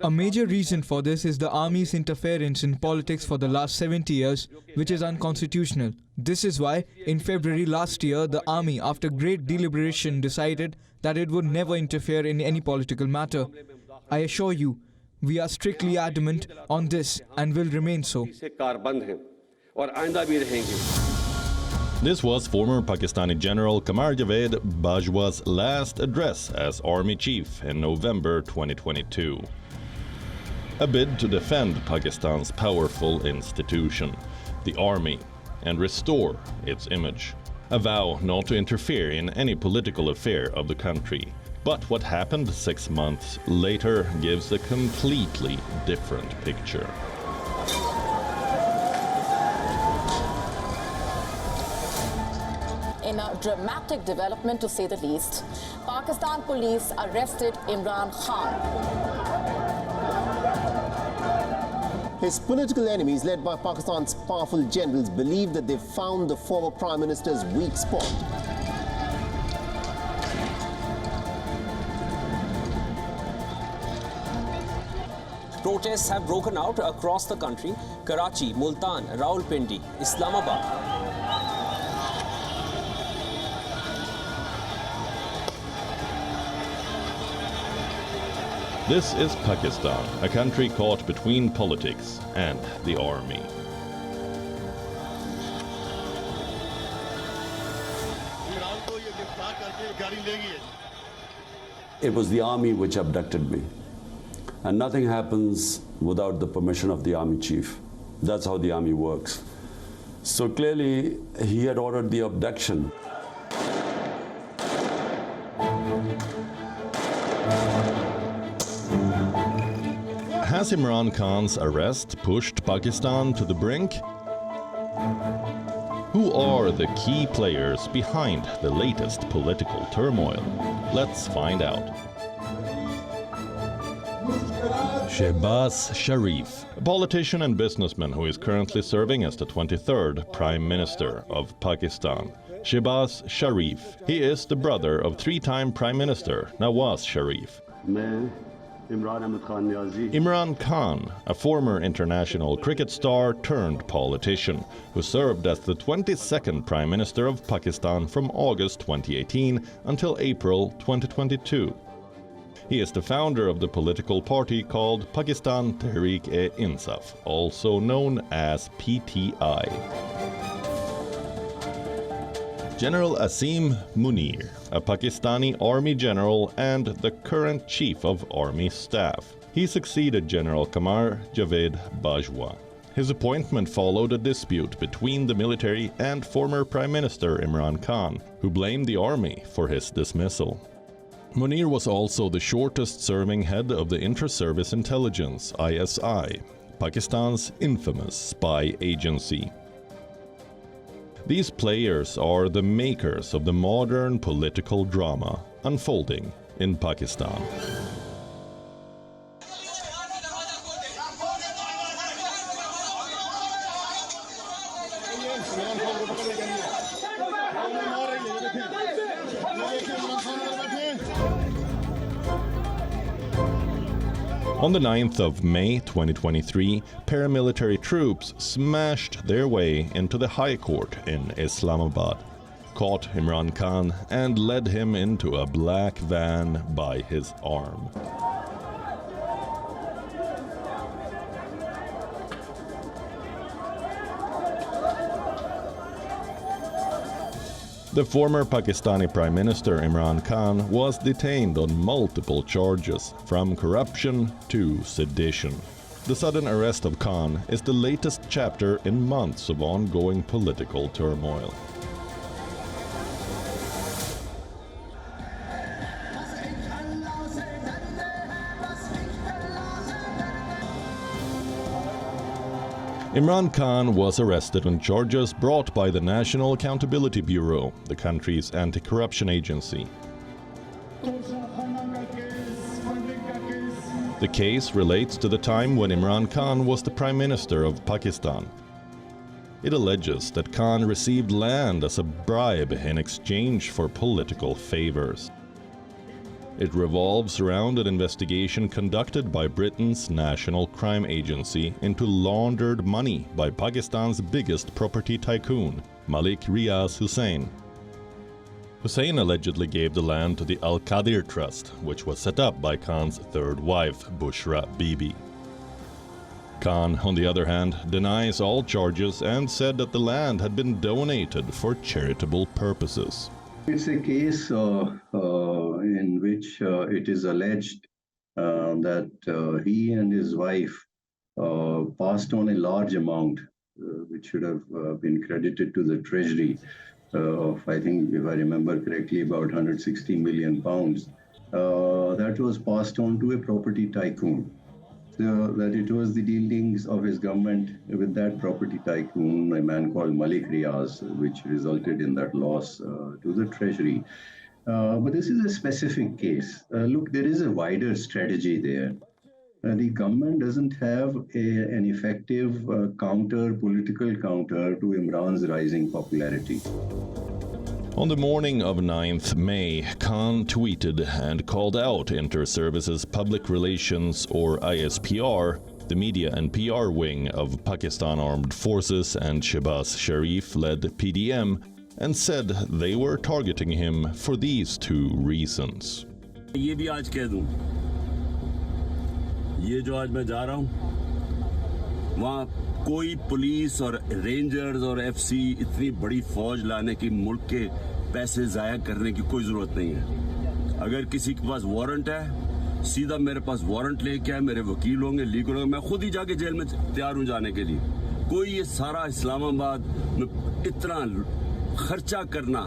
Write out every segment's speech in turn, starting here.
A major reason for this is the army's interference in politics for the last 70 years, which is unconstitutional. This is why, in February last year, the army, after great deliberation, decided that it would never interfere in any political matter. I assure you, we are strictly adamant on this and will remain so. This was former Pakistani General Qamar Javed Bajwa's last address as Army Chief in November 2022. A bid to defend Pakistan's powerful institution, the Army, and restore its image. A vow not to interfere in any political affair of the country. But what happened 6 months later gives a completely different picture. In a dramatic development, to say the least, Pakistan police arrested Imran Khan. His political enemies, led by Pakistan's powerful generals, believe that they've found the former Prime Minister's weak spot. Protests have broken out across the country: Karachi, Multan, Rawalpindi, Islamabad. This is Pakistan, a country caught between politics and the army. It was the army which abducted me. And nothing happens without the permission of the army chief. That's how the army works. So clearly, he had ordered the abduction. Has Imran Khan's arrest pushed Pakistan to the brink? Who are the key players behind the latest political turmoil? Let's find out. Shehbaz Sharif, a politician and businessman who is currently serving as the 23rd Prime Minister of Pakistan. Shehbaz Sharif. He is the brother of three-time Prime Minister Nawaz Sharif. Imran Khan, a former international cricket star turned politician, who served as the 22nd Prime Minister of Pakistan from August 2018 until April 2022. He is the founder of the political party called Pakistan Tehreek-e-Insaf, also known as PTI. General Asim Munir, a Pakistani army general and the current chief of army staff. He succeeded General Qamar Javed Bajwa. His appointment followed a dispute between the military and former Prime Minister Imran Khan, who blamed the army for his dismissal. Munir was also the shortest-serving head of the Inter-Service Intelligence, ISI, Pakistan's infamous spy agency. These players are the makers of the modern political drama unfolding in Pakistan. On the 9th of May 2023, paramilitary troops smashed their way into the High Court in Islamabad, caught Imran Khan and led him into a black van by his arm. The former Pakistani Prime Minister Imran Khan was detained on multiple charges, from corruption to sedition. The sudden arrest of Khan is the latest chapter in months of ongoing political turmoil. Imran Khan was arrested on charges brought by the National Accountability Bureau, the country's anti-corruption agency. The case relates to the time when Imran Khan was the Prime Minister of Pakistan. It alleges that Khan received land as a bribe in exchange for political favors. It revolves around an investigation conducted by Britain's National Crime Agency into laundered money by Pakistan's biggest property tycoon, Malik Riaz Hussain. Hussain allegedly gave the land to the Al-Qadir Trust, which was set up by Khan's third wife, Bushra Bibi. Khan, on the other hand, denies all charges and said that the land had been donated for charitable purposes. It's a case in which it is alleged that he and his wife passed on a large amount, which should have been credited to the Treasury, of, I think, if I remember correctly, about 160 million pounds. That was passed on to a property tycoon. So that it was the dealings of his government with that property tycoon, a man called Malik Riaz, which resulted in that loss to the Treasury. But this is a specific case. Look, there is a wider strategy there. The government doesn't have an effective political counter to Imran's rising popularity. On the morning of 9th May, Khan tweeted and called out Inter-Services Public Relations, or ISPR, the media and PR wing of Pakistan Armed Forces and Shehbaz Sharif-led PDM, and said they were targeting him for these two reasons. ये भी आज कह दूं, ये जो आज मैं जा रहा हूं, वहाँ कोई पुलिस और रेंजर्स और एफसी इतनी बड़ी फौज लाने की, मुल्क के पैसे जाया करने की कोई जरूरत नहीं है। अगर किसी के पास वारंट है, सीधा मेरे पास वारंट लेके आए, मेरे वकील होंगे, लीगल होंगे, मैं खुद ही जाके जेल में तैयार हूं जाने के लिए। कोई ये सारा इस्लामाबाद में इतना खर्चा करना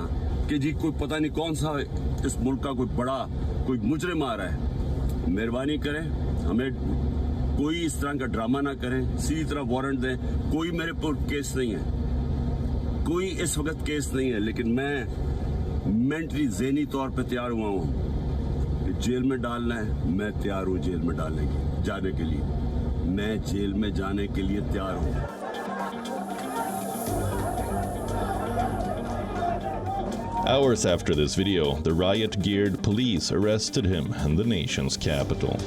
कि जी कोई पता नहीं कौन सा इस मुल्क का कोई बड़ा कोई मुजरिम आ रहा है, मेहरबानी करें, हमें कोई इस तरह का ड्रामा ना करें, सीधी तरह वारंट दें। कोई मेरे पर केस नहीं है, कोई इस वक्त केस नहीं है, लेकिन मैं मेंटली ज़हनी तौर पे तैयार हुआ हूँ कि जेल में डालना है, मैं तैयार हूँ जेल में डालने की, जाने के लिए। मैं जेल में जाने के लिए तैयार हूँ। Hours after this video, the riot-geared police arrested him in the nation's capital.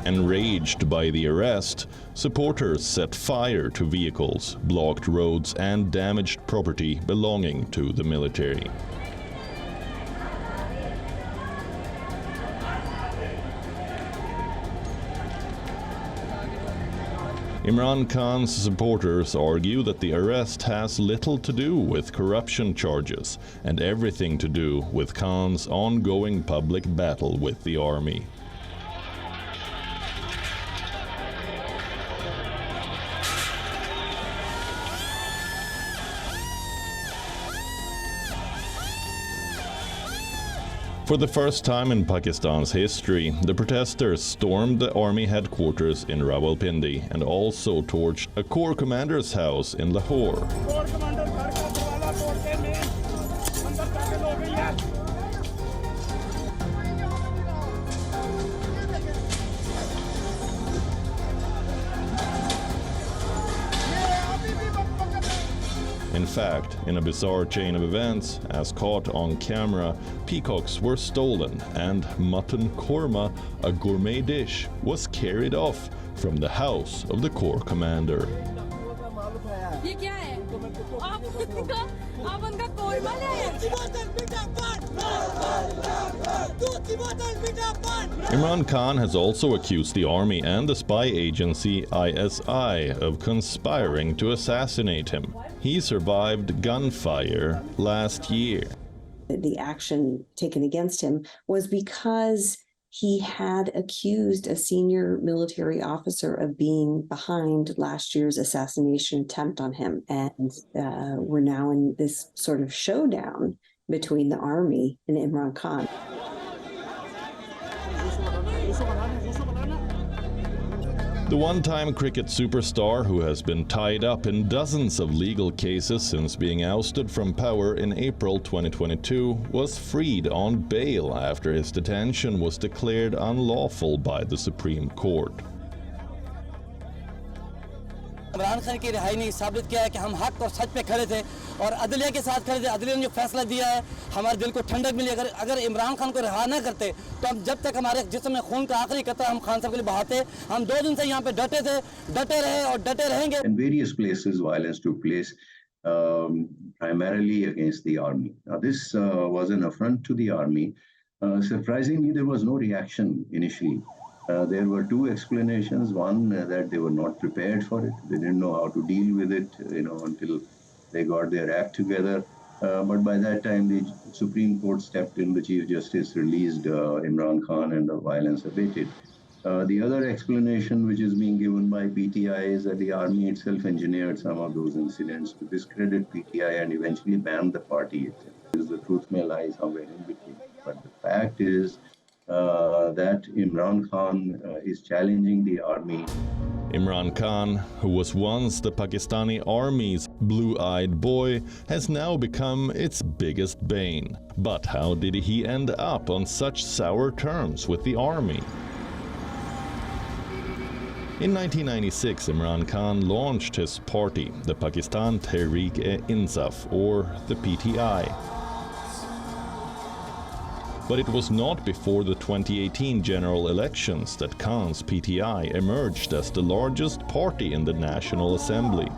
Enraged by the arrest, supporters set fire to vehicles, blocked roads, and damaged property belonging to the military. Imran Khan's supporters argue that the arrest has little to do with corruption charges and everything to do with Khan's ongoing public battle with the army. For the first time in Pakistan's history, the protesters stormed the army headquarters in Rawalpindi and also torched a corps commander's house in Lahore. In fact, in a bizarre chain of events, as caught on camera, peacocks were stolen and mutton korma, a gourmet dish, was carried off from the house of the corps commander. Imran Khan has also accused the army and the spy agency ISI of conspiring to assassinate him. He survived gunfire last year. The action taken against him was because he had accused a senior military officer of being behind last year's assassination attempt on him. And we're now in this sort of showdown between the army and Imran Khan. The one-time cricket superstar, who has been tied up in dozens of legal cases since being ousted from power in April 2022, was freed on bail after his detention was declared unlawful by the Supreme Court. Imran Khan की रिहाई ने साबित किया है कि हम हक और सच पे खड़े थे और अदलिया के साथ खड़े थे। अदलिया ने जो फैसला दिया है हमारे दिल को ठंडक मिली। अगर इमरान खान को रिहा न करते तो हम जब तक हमारे जिस्म में खून का आखिरी कतरा हम खान साहब के लिए बहाते। हम 2 दिन से यहाँ पे डटे थे, डटे रहे और डटे रहेंगे। In various places violence took place, primarily against the army. Now this was an affront to the army. Surprisingly, there was no reaction initially. There were 2 explanations. One, that they were not prepared for it. They didn't know how to deal with it, until they got their act together. But by that time, the Supreme Court stepped in. The Chief Justice released Imran Khan, and the violence abated. The other explanation, which is being given by PTI, is that the army itself engineered some of those incidents to discredit PTI and eventually ban the party itself. The truth may lie somewhere in between. But the fact is that Imran Khan is challenging the army. Imran Khan, who was once the Pakistani army's blue-eyed boy, has now become its biggest bane. But how did he end up on such sour terms with the army? In 1996, Imran Khan launched his party, the Pakistan Tehreek-e-Insaf, or the PTI. But it was not before the 2018 general elections that Khan's PTI emerged as the largest party in the National Assembly.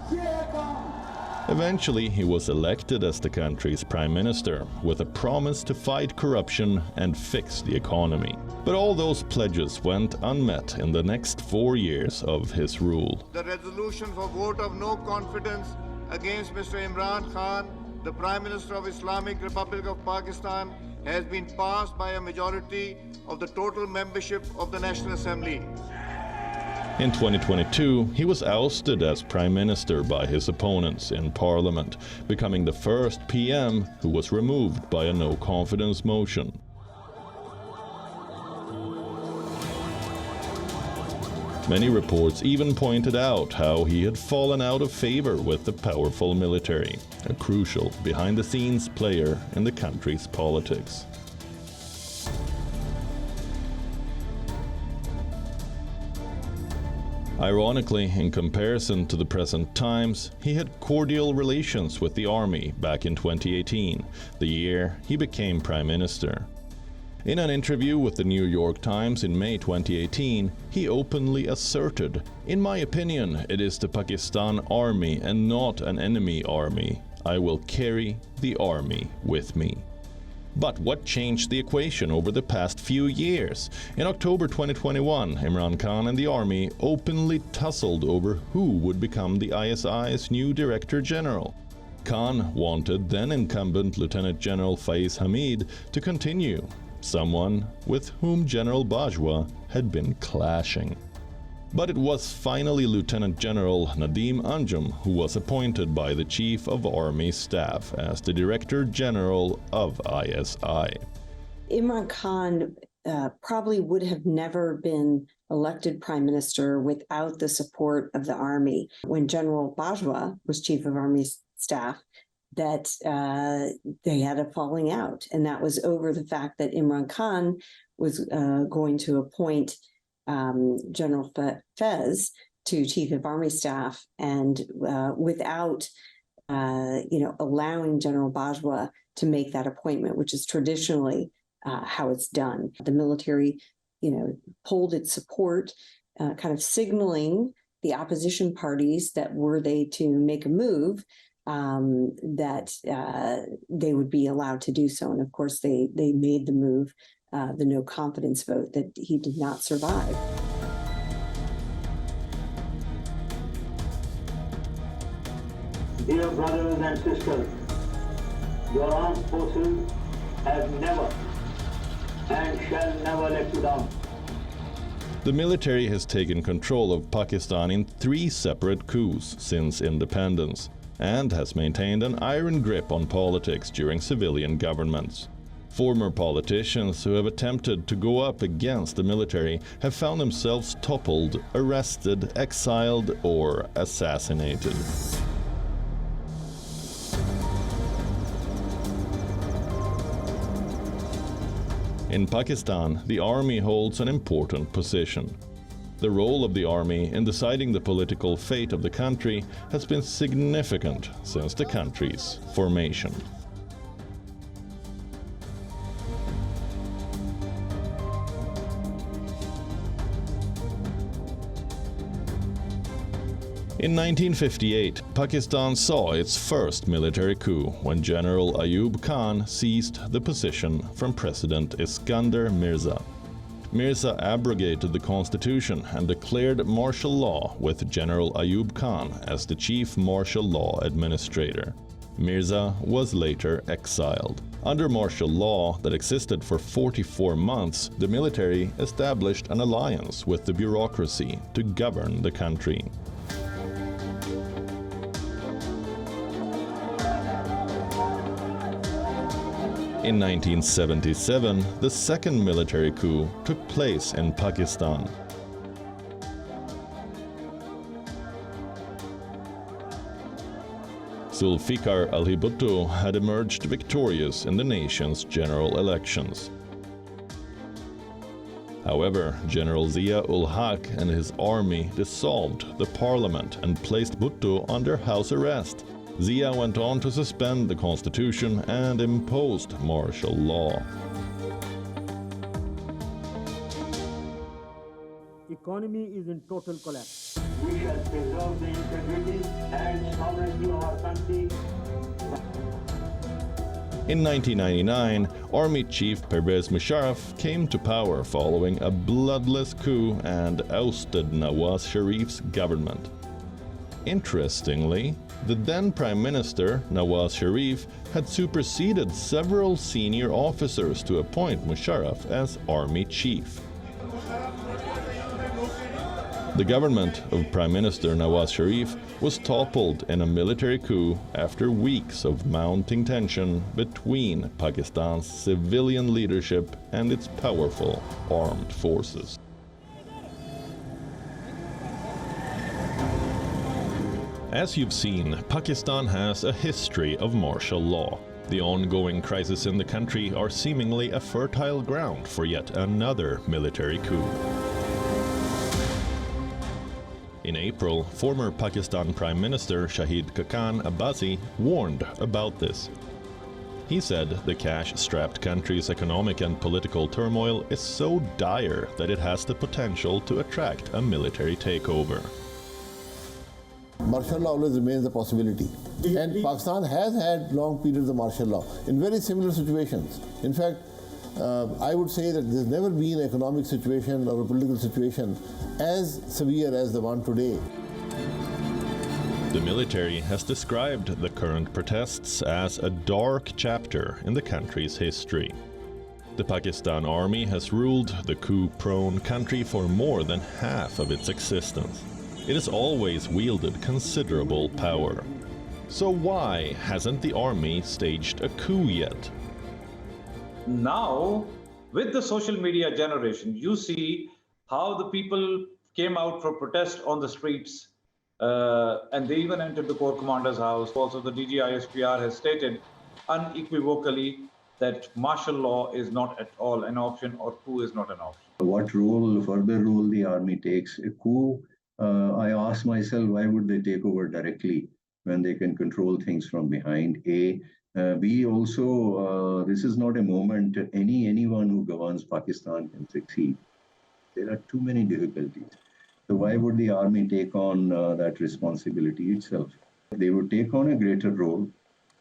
Eventually, he was elected as the country's prime minister, with a promise to fight corruption and fix the economy. But all those pledges went unmet in the next 4 years of his rule. The resolution for vote of no confidence against Mr. Imran Khan, the Prime Minister of Islamic Republic of Pakistan, has been passed by a majority of the total membership of the National Assembly. In 2022, he was ousted as Prime Minister by his opponents in Parliament, becoming the first PM who was removed by a no-confidence motion. Many reports even pointed out how he had fallen out of favor with the powerful military, a crucial behind-the-scenes player in the country's politics. Ironically, in comparison to the present times, he had cordial relations with the army back in 2018, the year he became Prime Minister. In an interview with the New York Times in May 2018, he openly asserted, "In my opinion, it is the Pakistan army and not an enemy army. I will carry the army with me." But what changed the equation over the past few years? In October 2021, Imran Khan and the army openly tussled over who would become the ISI's new Director General. Khan wanted then-incumbent Lieutenant General Faiz Hamid to continue, someone with whom General Bajwa had been clashing. But it was finally Lieutenant General Nadeem Anjum who was appointed by the Chief of Army Staff as the Director General of ISI. Imran Khan probably would have never been elected prime minister without the support of the army. When General Bajwa was Chief of Army Staff, that they had a falling out, and that was over the fact that Imran Khan was going to appoint General Faiz to Chief of Army Staff, and without allowing General Bajwa to make that appointment, which is traditionally how it's done. The military, pulled its support, kind of signaling the opposition parties that were they to make a move, that they would be allowed to do so. And of course, they made the move, the no confidence vote, that he did not survive. Dear brothers and sisters, your armed forces have never and shall never let you down. The military has taken control of Pakistan in 3 separate coups since independence, and has maintained an iron grip on politics during civilian governments. Former politicians who have attempted to go up against the military have found themselves toppled, arrested, exiled, or assassinated. In Pakistan, the army holds an important position. The role of the army in deciding the political fate of the country has been significant since the country's formation. In 1958, Pakistan saw its first military coup when General Ayub Khan seized the position from President Iskander Mirza. Mirza abrogated the constitution and declared martial law with General Ayub Khan as the chief martial law administrator. Mirza was later exiled. Under martial law that existed for 44 months, the military established an alliance with the bureaucracy to govern the country. In 1977, the second military coup took place in Pakistan. Zulfikar Ali Bhutto had emerged victorious in the nation's general elections. However, General Zia-ul-Haq and his army dissolved the parliament and placed Bhutto under house arrest. Zia went on to suspend the constitution and imposed martial law. Economy is in total collapse. We shall preserve the integrity and sovereignty of our country. In 1999, Army Chief Pervez Musharraf came to power following a bloodless coup and ousted Nawaz Sharif's government. Interestingly, the then Prime Minister, Nawaz Sharif, had superseded several senior officers to appoint Musharraf as Army Chief. The government of Prime Minister Nawaz Sharif was toppled in a military coup after weeks of mounting tension between Pakistan's civilian leadership and its powerful armed forces. As you've seen, Pakistan has a history of martial law. The ongoing crises in the country are seemingly a fertile ground for yet another military coup. In April, former Pakistan Prime Minister Shahid Khaqan Abbasi warned about this. He said the cash-strapped country's economic and political turmoil is so dire that it has the potential to attract a military takeover. Martial law always remains a possibility. And Pakistan has had long periods of martial law in very similar situations. In fact, I would say that there's never been an economic situation or a political situation as severe as the one today. The military has described the current protests as a dark chapter in the country's history. The Pakistan Army has ruled the coup-prone country for more than half of its existence. It has always wielded considerable power. So why hasn't the army staged a coup yet? Now, with the social media generation, you see how the people came out for protest on the streets, and they even entered the Corps Commander's house. Also, the DGISPR has stated unequivocally that martial law is not at all an option, or coup is not an option. What further role the army takes? A coup, I ask myself, why would they take over directly when they can control things from behind? B, also, this is not a moment anyone who governs Pakistan can succeed. There are too many difficulties. So why would the army take on that responsibility itself? They would take on a greater role,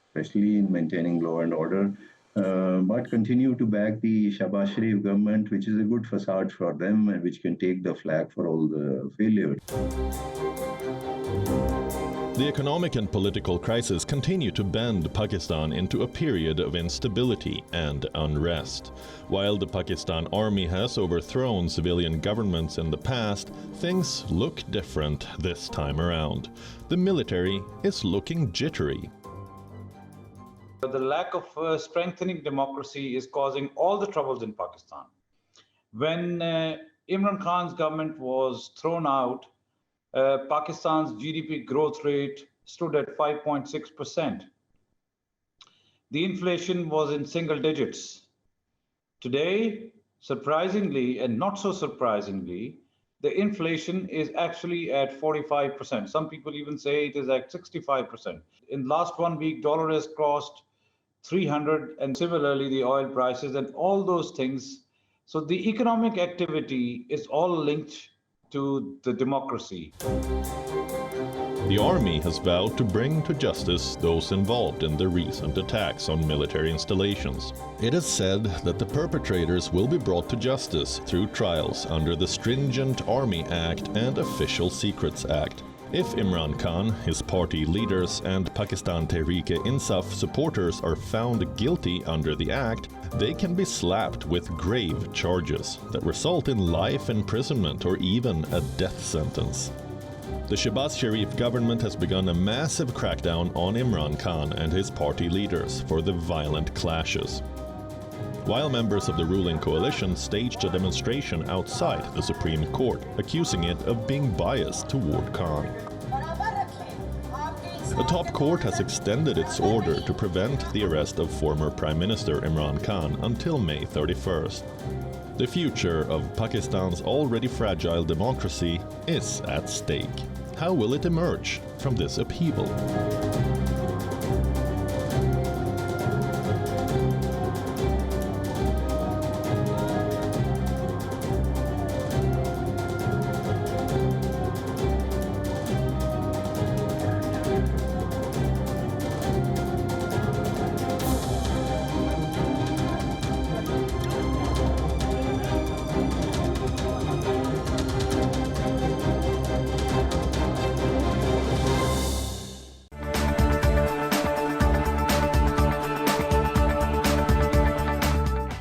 especially in maintaining law and order, but continue to back the Shehbaz Sharif government, which is a good facade for them and which can take the flak for all the failures. The economic and political crisis continue to bend Pakistan into a period of instability and unrest. While the Pakistan Army has overthrown civilian governments in the past, things look different this time around. The military is looking jittery. The lack of strengthening democracy is causing all the troubles in Pakistan. When Imran Khan's government was thrown out, Pakistan's GDP growth rate stood at 5.6%. The inflation was in single digits. Today, surprisingly and not so surprisingly, the inflation is actually at 45%. Some people even say it is at 65%. In the last 1 week, dollar has crossed 300, and similarly the oil prices and all those things. So the economic activity is all linked to the democracy. The army has vowed to bring to justice those involved in the recent attacks on military installations. It is said that the perpetrators will be brought to justice through trials under the stringent Army Act and Official Secrets Act. If Imran Khan, his party leaders, and Pakistan Tehreek-e-Insaf supporters are found guilty under the act, they can be slapped with grave charges that result in life imprisonment or even a death sentence. The Shehbaz Sharif government has begun a massive crackdown on Imran Khan and his party leaders for the violent clashes. While members of the ruling coalition staged a demonstration outside the Supreme Court, accusing it of being biased toward Khan. The top court has extended its order to prevent the arrest of former Prime Minister Imran Khan until May 31st. The future of Pakistan's already fragile democracy is at stake. How will it emerge from this upheaval?